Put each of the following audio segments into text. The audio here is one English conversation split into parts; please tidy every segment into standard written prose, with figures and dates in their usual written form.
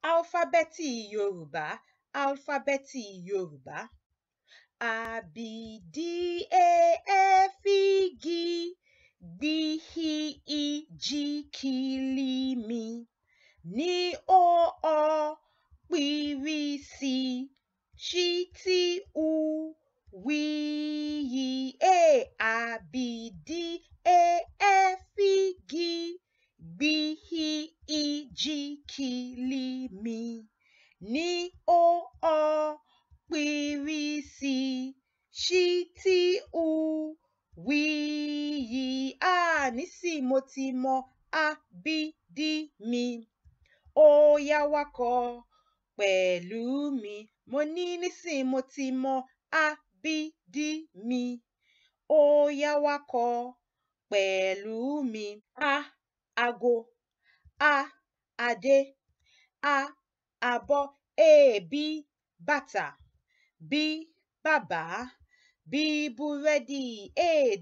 Álífábẹ́ẹ̀tì Yorùbá. Álífábẹ́ẹ̀tì Yorùbá. A B D E F G B I J K L M N O P Q R S T U V W A B D E F G B I J K L M N O P Q R S T U V W A. Nísìnyí mo ti mọ A B D mi. Ó yá wá kọ pẹ̀lú mi. Mo ní nísìnyí mo ti mọ A B D mi. Ó yá wá kọ pẹ̀lú mi. A. Ago. A. Adé. A. Abọ́. B. Bàtà. B. Bàbá. B. Búrẹ́dì.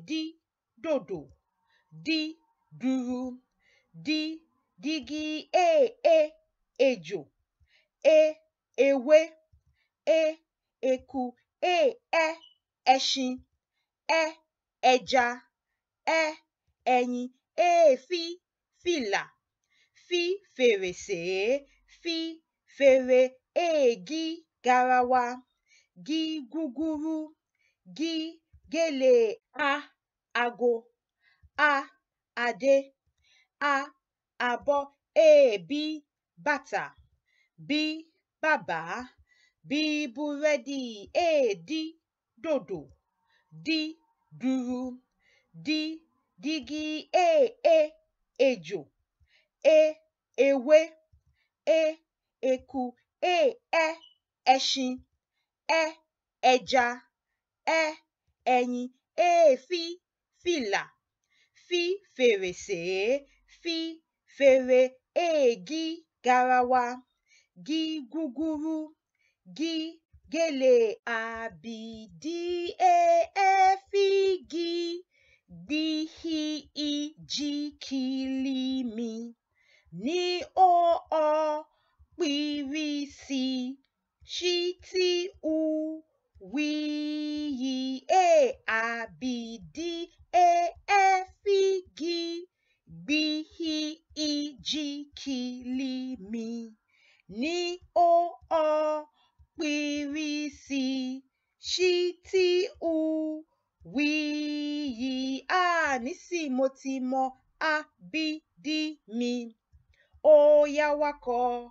D. Dòdò. D. Dùrù. D. Dígí. Ejò. E. Ewé. Eku. Ẹṣin. Ẹja. Ẹyin. Fìlà. Fèrèsé. Fèrè. Garawa. Gúgúrú. Gèlè. A. Ago. A. Adé. A. Abọ́. B. Bàtà. B. Bàbá. B. Búrẹ́dì. D. Dòdò. D. Dùrù. D. Dígí. Ejò. Ewé. Eku. Ẹṣin. Ẹja. Ẹyin. Fìlà. Fèrèsé. Fèrè. Garawa. Gúgúrú. Gèlè. A B D E F G B I J K L M N O P Q R S T U V W A B D E F G B I J K L M N O P Q R S T U V W A. Nísìnyí mo ti mọ A B D mi. Ó yá wá kọ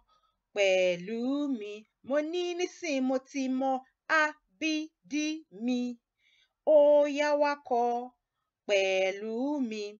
pẹ̀lú mi. Mo ní nísìnyí mo ti mọ A B D mi. Ó yá wá kọ pẹ̀lú mi.